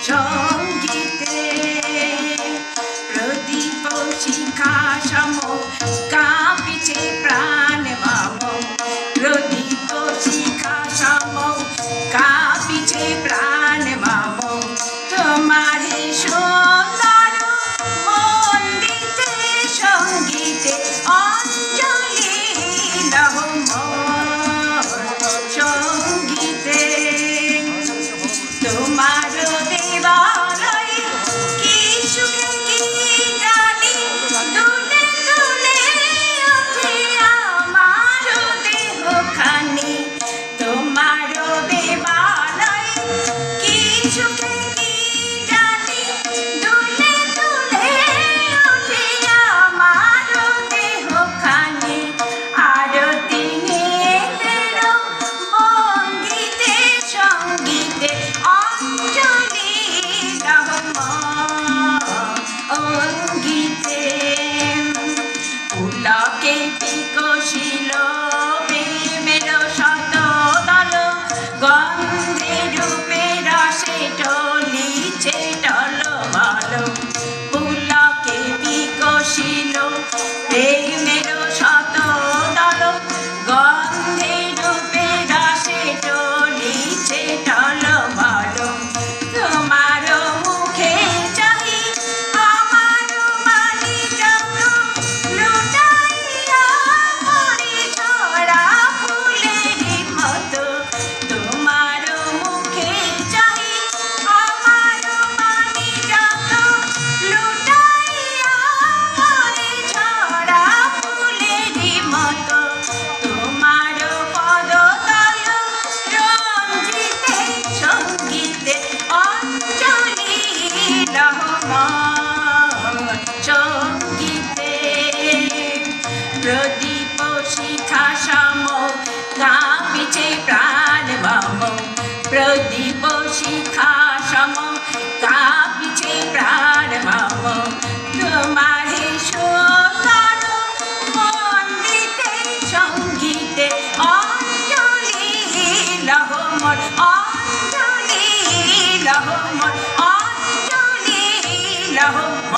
সঙ্গীতে প্রদীপ শিখা সম কাঁপিছে প্রাণ মম প্রদীপ শিখা সম কাঁপিছে প্রাণ মম তোমারে সুন্দর মন্দিতে সঙ্গীতে অঞ্জলি লহ সঙ্গীতে তোমার দেবালয়ে কি সুখে কি জানি তুলে তুলে ওঠে আমার দেহখানি তোমার দেবালয়ে কি সুখে কি জানি তুলে তুলে ওঠে আমার দেহখানি আরতি নেত্রের ভঙ্গিতে সঙ্গীতে অঞ্জলি অঙ্গিতে পুলকে বিকশিল প্রেমের শতদল গন্ধে রূপে রসে টলিছে টলমল পুলকে বিকশিল প্রেমের শতদল গন্ধে রূপে রসে টলিছে টলমল তোমার মুখে চাহি আমার মানি যত লুটাইয়া পড়ে ঝরা ফুলের মতো তোমার মুখে চাহি আমার মানি যত লুটাইয়া পড়ে ঝরা ফুলের মতো তোমার পদতল রঞ্জিতে সঙ্গীতে অঞ্জলি সঙ্গীতে প্রদীপ শিখা সম কাঁপিছে প্রাণ মম প্রদীপ শিখা সম কাঁপিছে প্রাণ মম তোমারে সুন্দর মন্দিতে সঙ্গীতে অঞ্জলি লহমর অঞ্জলি লহমর অঞ্জলি লহমর